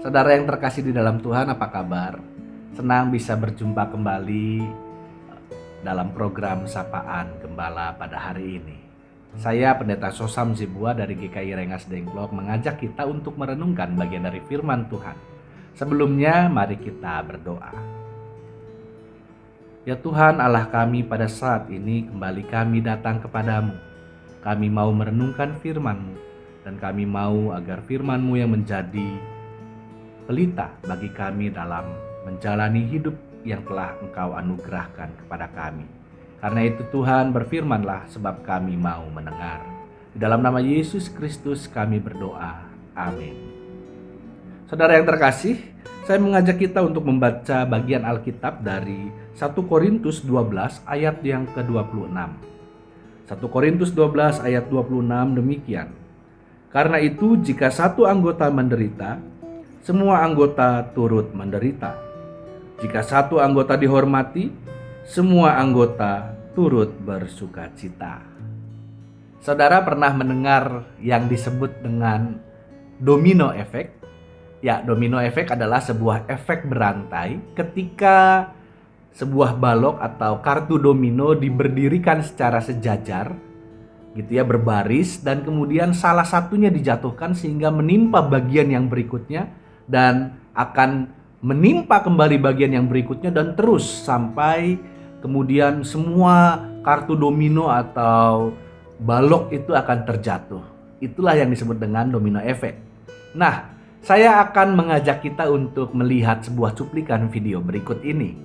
Saudara yang terkasih di dalam Tuhan, apa kabar? Senang bisa berjumpa kembali dalam program Sapaan Gembala pada hari ini. Saya Pendeta Sosam Zebua dari GKI Rengas Dengklok mengajak kita untuk merenungkan bagian dari firman Tuhan. Sebelumnya, mari kita berdoa. Ya Tuhan Allah kami, pada saat ini kembali kami datang kepadamu. Kami mau merenungkan firman-Mu, dan kami mau agar firman-Mu yang menjadi pelita bagi kami dalam menjalani hidup yang telah Engkau anugerahkan kepada kami. Karena itu Tuhan, berfirmanlah sebab kami mau mendengar. Di dalam nama Yesus Kristus kami berdoa. Amin. Saudara yang terkasih, saya mengajak kita untuk membaca bagian Alkitab dari 1 Korintus 12 ayat yang ke-26. 1 Korintus 12 ayat 26 demikian. Karena itu jika satu anggota menderita, semua anggota turut menderita. Jika satu anggota dihormati, semua anggota turut bersukacita. Saudara pernah mendengar yang disebut dengan domino effect? Ya, domino effect adalah sebuah efek berantai ketika sebuah balok atau kartu domino diberdirikan secara sejajar, gitu ya, berbaris, dan kemudian salah satunya dijatuhkan sehingga menimpa bagian yang berikutnya dan akan menimpa kembali bagian yang berikutnya dan terus sampai kemudian semua kartu domino atau balok itu akan terjatuh. Itulah yang disebut dengan domino effect. Nah, saya akan mengajak kita untuk melihat sebuah cuplikan video berikut ini.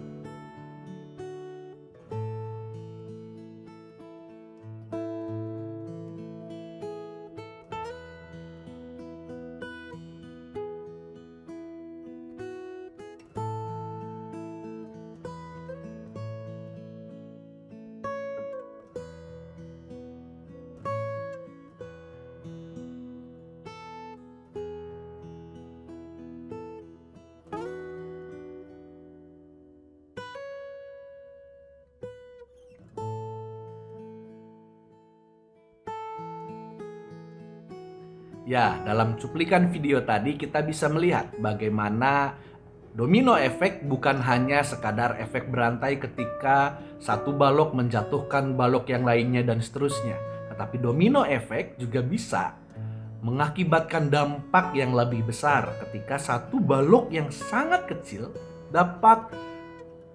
Ya, dalam cuplikan video tadi kita bisa melihat bagaimana domino efek bukan hanya sekadar efek berantai ketika satu balok menjatuhkan balok yang lainnya dan seterusnya. Tetapi domino efek juga bisa mengakibatkan dampak yang lebih besar ketika satu balok yang sangat kecil dapat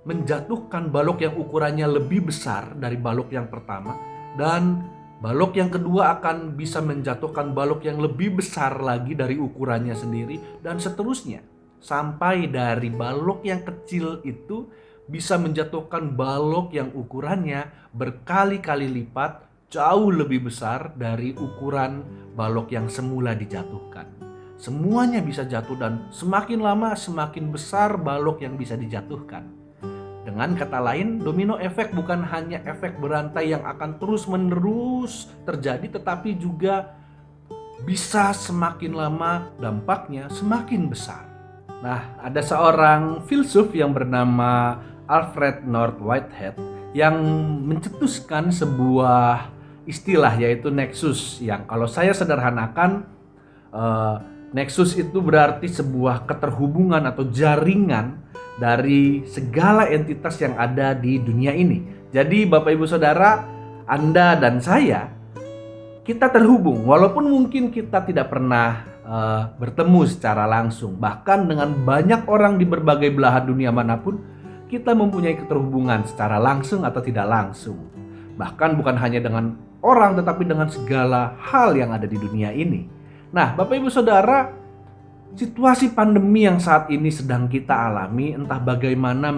menjatuhkan balok yang ukurannya lebih besar dari balok yang pertama, dan balok yang kedua akan bisa menjatuhkan balok yang lebih besar lagi dari ukurannya sendiri, dan seterusnya. Sampai dari balok yang kecil itu bisa menjatuhkan balok yang ukurannya berkali-kali lipat jauh lebih besar dari ukuran balok yang semula dijatuhkan. Semuanya bisa jatuh dan semakin lama semakin besar balok yang bisa dijatuhkan. Dengan kata lain, domino efek bukan hanya efek berantai yang akan terus-menerus terjadi, tetapi juga bisa semakin lama dampaknya semakin besar. Nah, ada seorang filsuf yang bernama Alfred North Whitehead yang mencetuskan sebuah istilah, yaitu nexus, yang kalau saya sederhanakan, nexus itu berarti sebuah keterhubungan atau jaringan dari segala entitas yang ada di dunia ini. Jadi Bapak Ibu Saudara, Anda dan saya, kita terhubung walaupun mungkin kita tidak pernah bertemu secara langsung. Bahkan dengan banyak orang di berbagai belahan dunia manapun, kita mempunyai keterhubungan secara langsung atau tidak langsung. Bahkan bukan hanya dengan orang, tetapi dengan segala hal yang ada di dunia ini. Nah, Bapak Ibu Saudara, situasi pandemi yang saat ini sedang kita alami entah bagaimana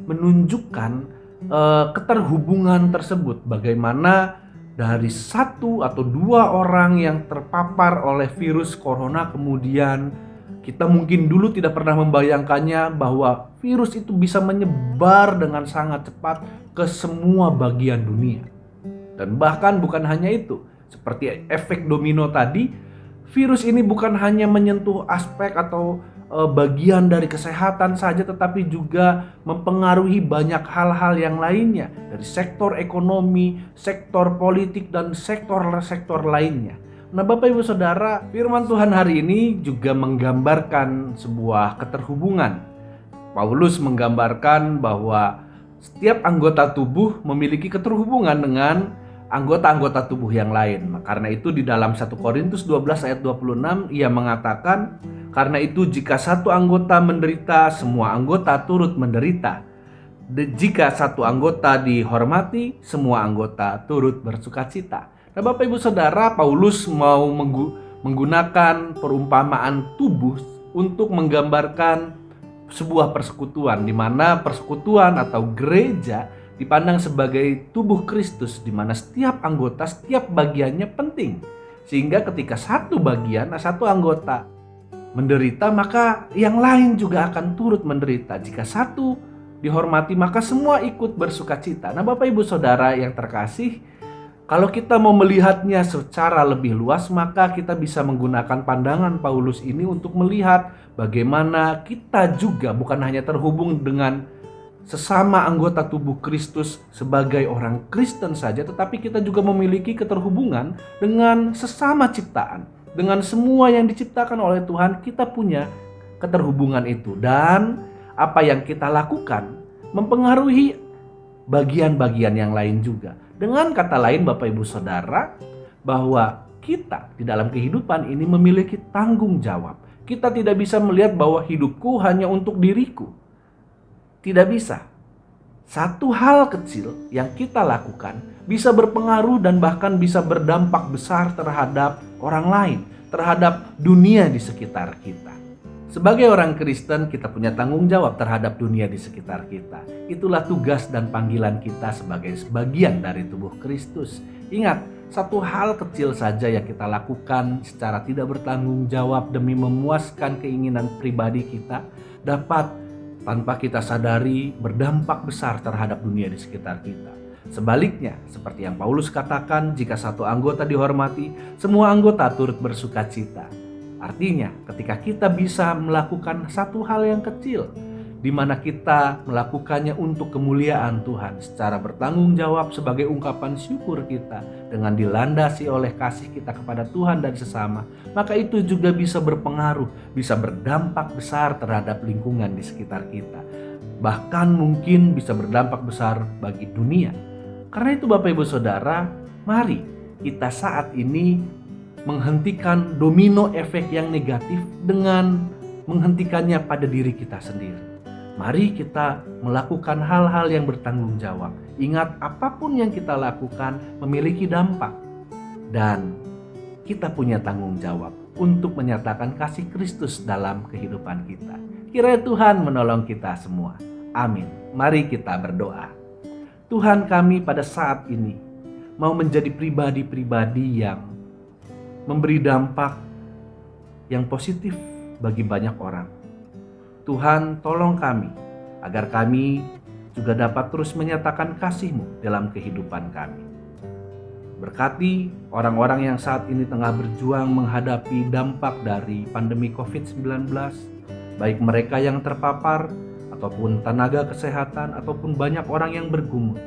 menunjukkan keterhubungan tersebut. Bagaimana dari satu atau dua orang yang terpapar oleh virus corona, kemudian kita mungkin dulu tidak pernah membayangkannya bahwa virus itu bisa menyebar dengan sangat cepat ke semua bagian dunia. Dan bahkan bukan hanya itu, seperti efek domino tadi, virus ini bukan hanya menyentuh aspek atau bagian dari kesehatan saja, tetapi juga mempengaruhi banyak hal-hal yang lainnya dari sektor ekonomi, sektor politik, dan sektor-sektor lainnya. Nah, Bapak Ibu Saudara, firman Tuhan hari ini juga menggambarkan sebuah keterhubungan. Paulus menggambarkan bahwa setiap anggota tubuh memiliki keterhubungan dengan anggota-anggota tubuh yang lain. Karena itu di dalam 1 Korintus 12 ayat 26 ia mengatakan, karena itu jika satu anggota menderita, semua anggota turut menderita. Jika satu anggota dihormati, semua anggota turut bersukacita. Nah, Bapak Ibu Saudara, Paulus mau menggunakan perumpamaan tubuh untuk menggambarkan sebuah persekutuan, di mana persekutuan atau gereja dipandang sebagai tubuh Kristus, di mana setiap anggota, setiap bagiannya penting. Sehingga ketika satu bagian, satu anggota menderita, maka yang lain juga akan turut menderita. Jika satu dihormati, maka semua ikut bersukacita. Nah, Bapak Ibu Saudara yang terkasih, kalau kita mau melihatnya secara lebih luas, maka kita bisa menggunakan pandangan Paulus ini untuk melihat bagaimana kita juga bukan hanya terhubung dengan sesama anggota tubuh Kristus sebagai orang Kristen saja, tetapi kita juga memiliki keterhubungan dengan sesama ciptaan. Dengan semua yang diciptakan oleh Tuhan, kita punya keterhubungan itu. Dan apa yang kita lakukan mempengaruhi bagian-bagian yang lain juga. Dengan kata lain, Bapak Ibu Saudara, bahwa kita di dalam kehidupan ini memiliki tanggung jawab. Kita tidak bisa melihat bahwa hidupku hanya untuk diriku. Tidak bisa. Satu hal kecil yang kita lakukan bisa berpengaruh dan bahkan bisa berdampak besar terhadap orang lain, terhadap dunia di sekitar kita. Sebagai orang Kristen, kita punya tanggung jawab terhadap dunia di sekitar kita. Itulah tugas dan panggilan kita sebagai sebagian dari tubuh Kristus. Ingat, satu hal kecil saja yang kita lakukan secara tidak bertanggung jawab demi memuaskan keinginan pribadi kita dapat tanpa kita sadari berdampak besar terhadap dunia di sekitar kita. Sebaliknya, seperti yang Paulus katakan, jika satu anggota dihormati, semua anggota turut bersukacita. Artinya, ketika kita bisa melakukan satu hal yang kecil, di mana kita melakukannya untuk kemuliaan Tuhan secara bertanggung jawab sebagai ungkapan syukur kita dengan dilandasi oleh kasih kita kepada Tuhan dan sesama, maka itu juga bisa berpengaruh, bisa berdampak besar terhadap lingkungan di sekitar kita. Bahkan mungkin bisa berdampak besar bagi dunia. Karena itu Bapak Ibu Saudara, mari kita saat ini menghentikan domino efek yang negatif dengan menghentikannya pada diri kita sendiri. Mari kita melakukan hal-hal yang bertanggung jawab. Ingat, apapun yang kita lakukan memiliki dampak. Dan kita punya tanggung jawab untuk menyatakan kasih Kristus dalam kehidupan kita. Kiranya Tuhan menolong kita semua. Amin. Mari kita berdoa. Tuhan, kami pada saat ini mau menjadi pribadi-pribadi yang memberi dampak yang positif bagi banyak orang. Tuhan, tolong kami agar kami juga dapat terus menyatakan kasih-Mu dalam kehidupan kami. Berkati orang-orang yang saat ini tengah berjuang menghadapi dampak dari pandemi COVID-19, baik mereka yang terpapar ataupun tenaga kesehatan ataupun banyak orang yang bergumul.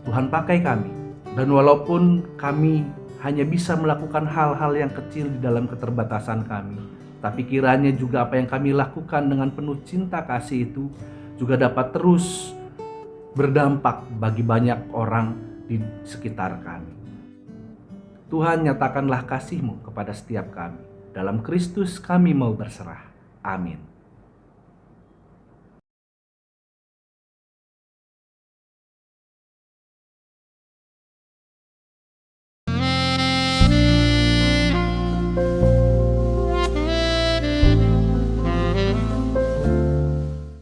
Tuhan, pakai kami. Dan walaupun kami hanya bisa melakukan hal-hal yang kecil di dalam keterbatasan kami, tapi kiranya juga apa yang kami lakukan dengan penuh cinta kasih itu juga dapat terus berdampak bagi banyak orang di sekitar kami. Tuhan, nyatakanlah kasih-Mu kepada setiap kami. Dalam Kristus kami mau berserah. Amin.